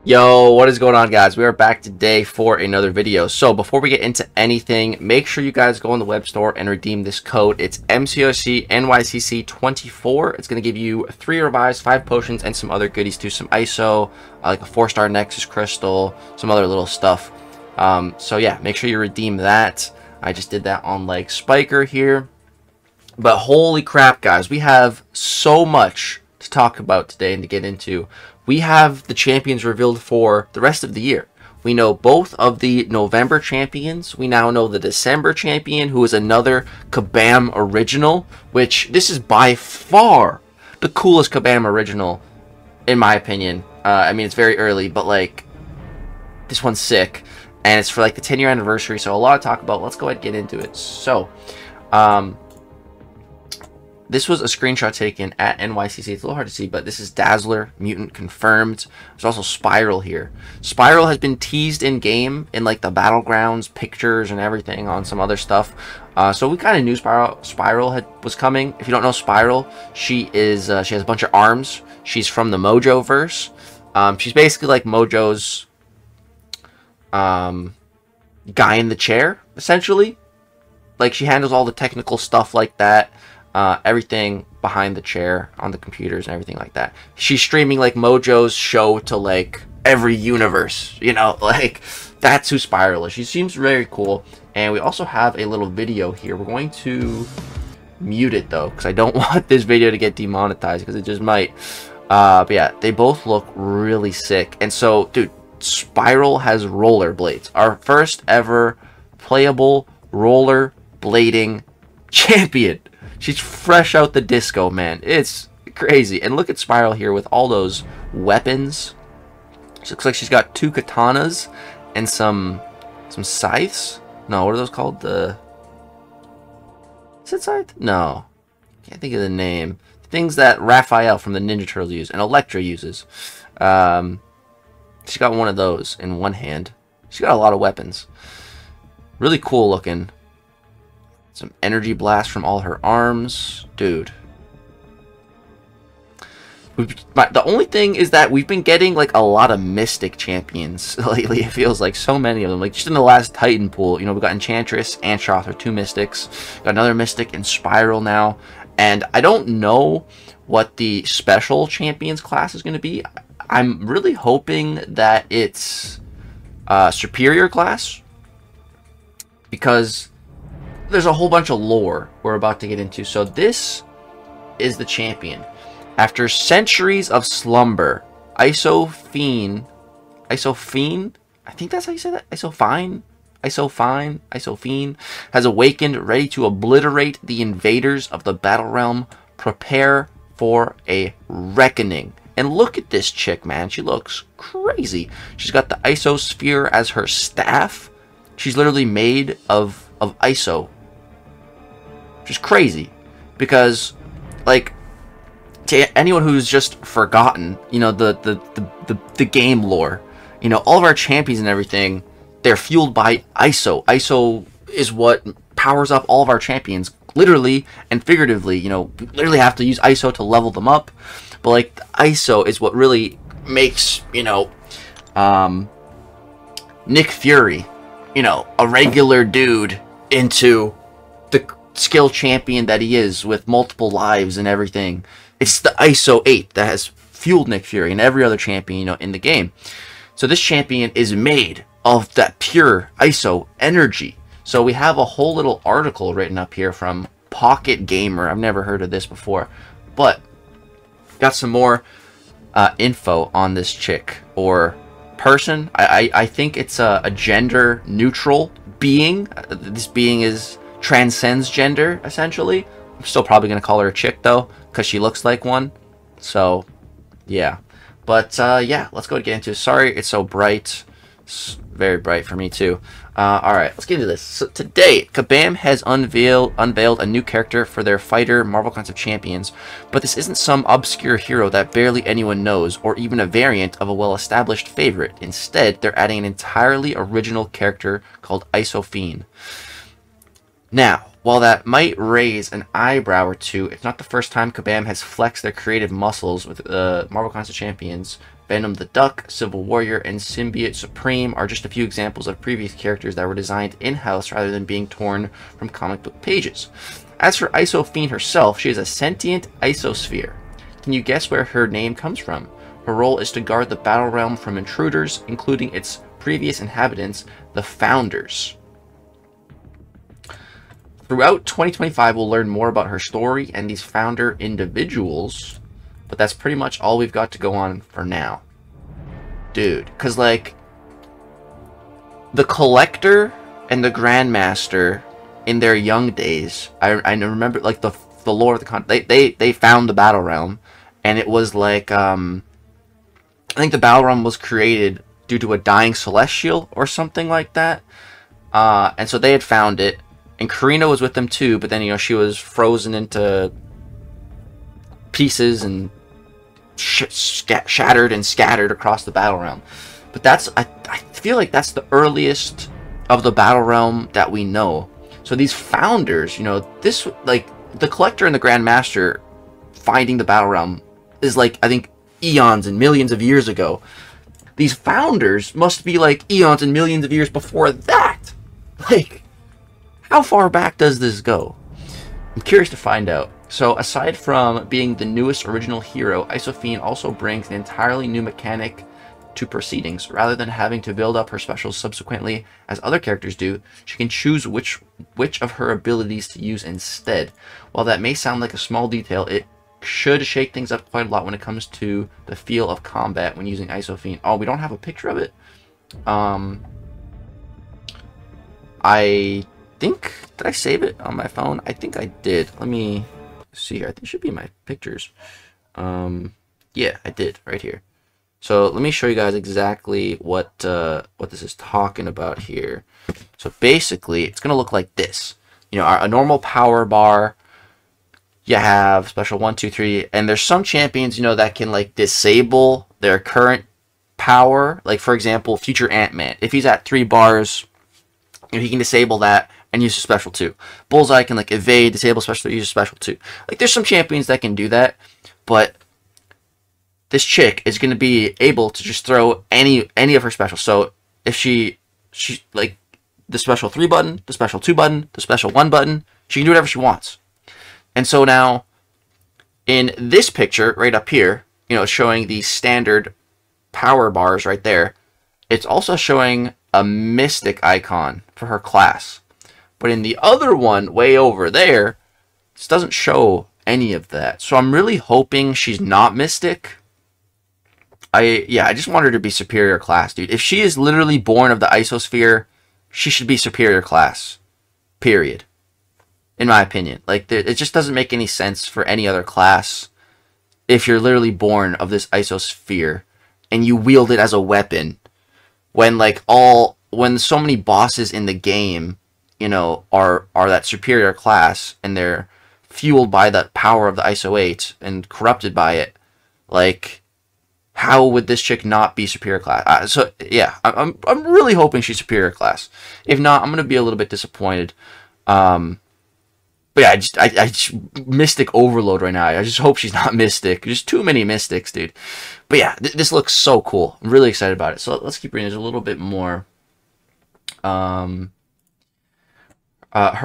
Yo, what is going on, guys? We are back today for another video. So before we get into anything, make sure you guys go on the web store and redeem this code. It's MCOC NYCC24. It's going to give you 3 revives, 5 potions, and some other goodies too. Some ISO, like a 4-star Nexus crystal, some other little stuff. So yeah, make sure you redeem that. I just did that on like Spiker here. But holy crap, guys, we have so much to talk about today and to get into. We have the champions revealed for the rest of the year. We know both of the November champions. We now know the December champion, who is another Kabam original, which this is by far the coolest Kabam original, in my opinion. I mean, it's very early, but like, this one's sick. And it's for like the 10-year anniversary, so a lot to talk about. Let's go ahead and get into it. So, this was a screenshot taken at NYCC. It's a little hard to see, but this is Dazzler, Mutant confirmed. There's also Spiral here. Spiral has been teased in-game in like the Battlegrounds pictures and everything on some other stuff. So we kind of knew Spiral was coming. If you don't know Spiral, she has a bunch of arms. She's from the Mojo verse. She's basically like Mojo's guy in the chair, essentially. Like, she handles all the technical stuff like that. Everything behind the chair on the computers and everything like that. She's streaming like Mojo's show to like every universe, you know, like that's who Spiral is. She seems very cool. And we also have a little video here. We're going to mute it though, because I don't want this video to get demonetized, because it just might. But yeah, they both look really sick. And so, dude, Spiral has rollerblades. Our first ever playable rollerblading champion. She's fresh out the disco, man. It's crazy. And look at Spiral here with all those weapons. She looks like she's got 2 katanas and some scythes. No, what are those called? Is it scythe? No. Can't think of the name. Things that Raphael from the Ninja Turtles use and Elektra uses. She got one of those in one hand. She got a lot of weapons. Really cool looking. Some energy blast from all her arms. Dude. The only thing is that we've been getting like a lot of Mystic champions lately. It feels like so many of them. Like just in the last Titan pool, you know, we got Enchantress, Anshoth are 2 Mystics. Got another Mystic in Spiral now. And I don't know what the special champions class is going to be. I'm really hoping that it's superior class, because there's a whole bunch of lore we're about to get into. So this is the champion. After centuries of slumber, Isophene, I think that's how you say that? Isophene has awakened, ready to obliterate the invaders of the battle realm. Prepare for a reckoning. And look at this chick, man. She looks crazy. She's got the Isosphere as her staff. She's literally made of ISO. Which is crazy, because like, to anyone who's just forgotten, you know, the game lore, you know, all of our champions and everything, they're fueled by ISO. ISO is what powers up all of our champions, literally and figuratively. You know, we literally have to use ISO to level them up, but like the ISO is what really makes, you know, Nick Fury, you know, a regular dude into the skill champion that he is, with multiple lives and everything. It's the ISO 8 that has fueled Nick Fury and every other champion, you know, in the game. So this champion is made of that pure ISO energy. So we have a whole little article written up here from Pocket Gamer. I've never heard of this before, but got some more info on this chick or person. I think it's a gender neutral being. This being transcends gender, essentially. I'm still probably gonna call her a chick though, because she looks like one. So yeah, but yeah, let's go and get into it. Sorry it's so bright. It's very bright for me too. Alright, let's get into this. So today, Kabam has unveiled a new character for their fighter Marvel Coins of Champions, but this isn't some obscure hero that barely anyone knows, or even a variant of a well-established favorite. Instead, they're adding an entirely original character called Isophene. Now, while that might raise an eyebrow or two, it's not the first time Kabam has flexed their creative muscles with Marvel Coins of Champions Venom the Duck, Civil Warrior, and Symbiote Supreme are just a few examples of previous characters that were designed in-house rather than being torn from comic book pages. As for Iso Fiend herself, she is a sentient isosphere. Can you guess where her name comes from? Her role is to guard the Battle Realm from intruders, including its previous inhabitants, the Founders. Throughout 2025, we'll learn more about her story and these Founder individuals, but that's pretty much all we've got to go on for now. Dude, because, like, the Collector and the Grandmaster, in their young days, I remember, like, the lore of the they found the Battle Realm, and it was like, I think the Battle Realm was created due to a dying Celestial or something like that, and so they had found it, and Karina was with them too, but then, you know, she was frozen into pieces and shattered and scattered across the Battle Realm. But that's, I feel like that's the earliest of the Battle Realm that we know. So these Founders, you know, this, like, the Collector and the Grandmaster finding the Battle Realm is, like, I think eons and millions of years ago. These Founders must be, like, eons and millions of years before that. Like, how far back does this go? I'm curious to find out. So, aside from being the newest original hero, Iso Fiend also brings an entirely new mechanic to proceedings. Rather than having to build up her specials subsequently, as other characters do, she can choose which of her abilities to use instead. While that may sound like a small detail, it should shake things up quite a lot when it comes to the feel of combat when using Iso Fiend. Oh, we don't have a picture of it? I think, did I save it on my phone? I think I did. Let me see here. I think it should be in my pictures. Yeah, I did, right here. So let me show you guys exactly what this is talking about here. So basically, it's gonna look like this. You know, a normal power bar. You have special 1, 2, 3, and there's some champions, you know, that can, like, disable their current power. Like, for example, Future Ant-Man. If he's at 3 bars, you know, he can disable that and use a special 2. Bullseye can, like, evade, disable special 2, use a special 2. Like, there's some champions that can do that, but this chick is going to be able to just throw any of her specials. So if she like, the special 3 button, the special 2 button, the special 1 button, she can do whatever she wants. And so now, in this picture right up here, you know, showing the standard power bars right there, it's also showing a Mystic icon for her class. But in the other one, way over there, this doesn't show any of that. So I'm really hoping she's not Mystic. I just want her to be superior class, dude. If she is literally born of the Isosphere, she should be superior class. Period. In my opinion. Like, it just doesn't make any sense for any other class if you're literally born of this Isosphere and you wield it as a weapon when, like, when so many bosses in the game, you know, are that superior class and they're fueled by the power of the ISO 8 and corrupted by it. Like, how would this chick not be superior class? So yeah, I'm really hoping she's superior class. If not, I'm gonna be a little bit disappointed. But yeah, I just Mystic overload right now. I just hope she's not Mystic. There's too many Mystics, dude. But yeah, this looks so cool. I'm really excited about it. So let's keep reading. There's a little bit more. Her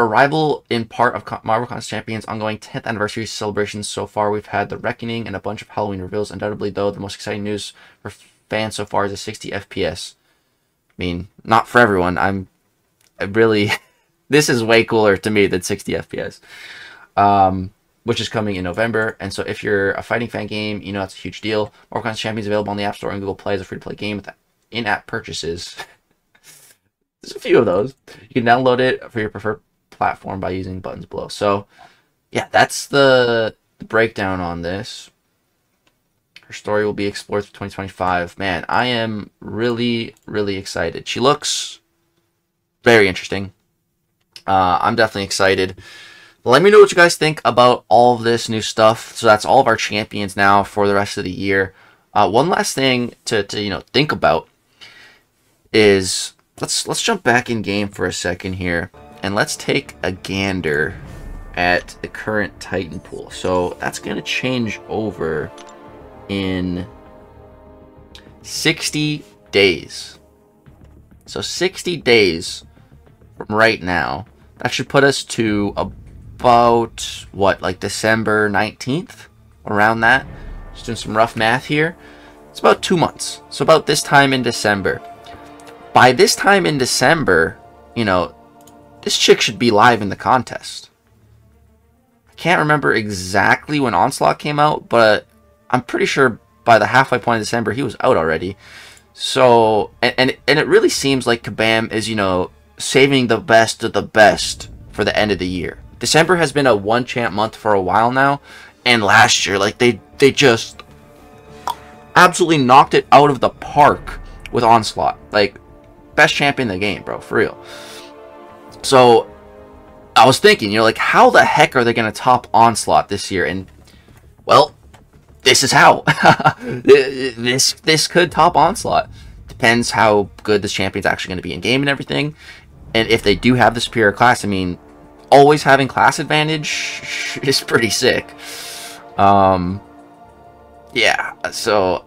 arrival in part of Marvel Comics Champions ongoing 10th anniversary celebrations. So far, we've had the Reckoning and a bunch of Halloween reveals. Undoubtedly, though, the most exciting news for fans so far is the 60 FPS. I mean, not for everyone. I really... This is way cooler to me than 60 FPS, which is coming in November. And so if you're a fighting fan game, you know that's a huge deal. Marvel Comics Champions available on the App Store and Google Play as a free-to-play game with in-app purchases. There's a few of those. You can download it for your preferred platform by using buttons below. So, yeah, that's the breakdown on this. Her story will be explored through 2025. Man, I am really, really excited. She looks very interesting. I'm definitely excited. Let me know what you guys think about all of this new stuff. So that's all of our champions now for the rest of the year. One last thing to think about is let's jump back in game for a second here and let's take a gander at the current Titan pool. So that's going to change over in 60 days. So 60 days from right now. That should put us to about, what, like December 19th? Around that. Just doing some rough math here. It's about 2 months. So about this time in December. By this time in December, you know, this chick should be live in the contest. I can't remember exactly when Onslaught came out, but I'm pretty sure by the halfway point of December, he was out already. So, and it really seems like Kabam is, you know, saving the best of the best for the end of the year. December has been a one champ month for a while now, and last year, like, they just absolutely knocked it out of the park with Onslaught. Like, best champion in the game, bro, for real. So, I was thinking, you know, like, how the heck are they going to top Onslaught this year? And, well, this is how. this could top Onslaught. Depends how good this champion's actually going to be in game and everything. And if they do have the superior class, I mean, always having class advantage is pretty sick. Yeah, so,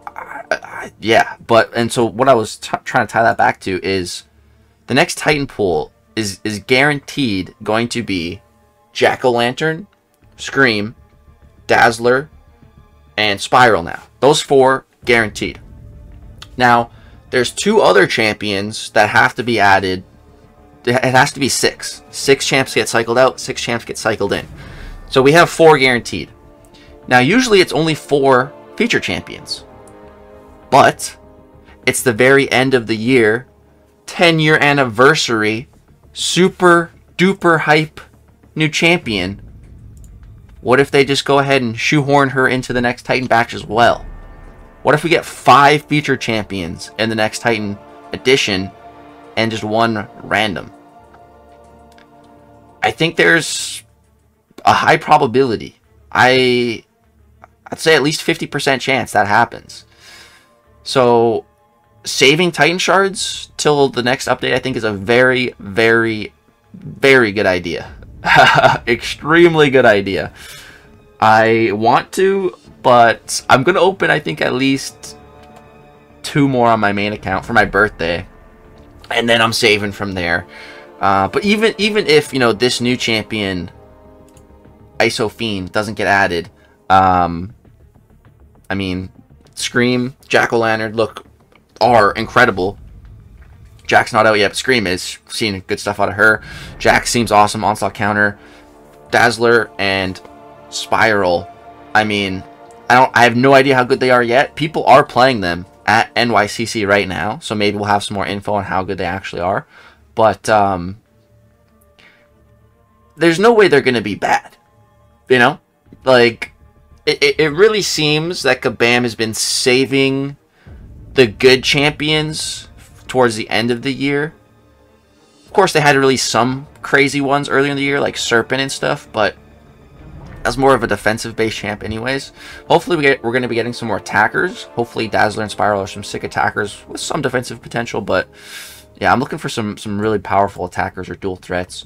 yeah. But, and so what I was trying to tie that back to is the next Titan pool is guaranteed going to be Jack-O-Lantern, Scream, Dazzler, and Spiral now. Those 4 guaranteed. Now, there's 2 other champions that have to be added. It has to be 6. 6 champs get cycled out, 6 champs get cycled in. So we have 4 guaranteed. Now, usually it's only 4 feature champions. But it's the very end of the year, 10-year anniversary, super duper hype new champion. What if they just go ahead and shoehorn her into the next Titan batch as well? What if we get 5 feature champions in the next Titan edition and just 1 random? I think there's a high probability. I'd say at least 50% chance that happens. So saving Titan shards till the next update, I think, is a very, very, very good idea. Extremely good idea. I want to, but I'm going to open, I think, at least 2 more on my main account for my birthday. And then I'm saving from there. But even if, you know, this new champion, ISO Fiend, doesn't get added, I mean, Scream, Jack-O-Lantern, look, are incredible. Jack's not out yet, but Scream is. Seeing good stuff out of her. Jack seems awesome. Onslaught counter. Dazzler and Spiral. I mean, I have no idea how good they are yet. People are playing them at NYCC right now, so maybe we'll have some more info on how good they actually are. But there's no way they're going to be bad. You know? Like, it really seems that Kabam has been saving the good champions towards the end of the year. Of course, they had to release some crazy ones earlier in the year, like Serpent and stuff, but that's more of a defensive-based champ anyways. Hopefully, we're going to be getting some more attackers. Hopefully, Dazzler and Spiral are some sick attackers with some defensive potential, but yeah, I'm looking for some really powerful attackers or dual threats.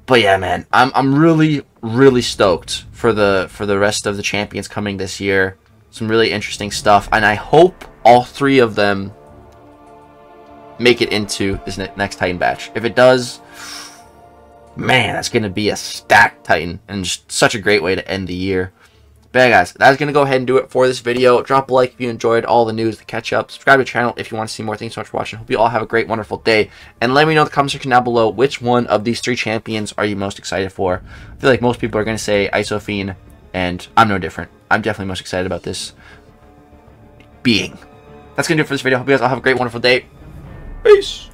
But yeah, man, I'm really, really stoked for the rest of the champions coming this year. Some really interesting stuff, and I hope all 3 of them make it into this next Titan batch. If it does, man, that's going to be a stacked Titan, and just such a great way to end the year. But yeah, guys, that's going to go ahead and do it for this video. Drop a like if you enjoyed all the news, the catch up. Subscribe to the channel if you want to see more. Thanks so much for watching. Hope you all have a great, wonderful day. And let me know in the comment section down below which one of these 3 champions are you most excited for. I feel like most people are going to say ISO Fiend, and I'm no different. I'm definitely most excited about this being. That's going to do it for this video. Hope you guys all have a great, wonderful day. Peace.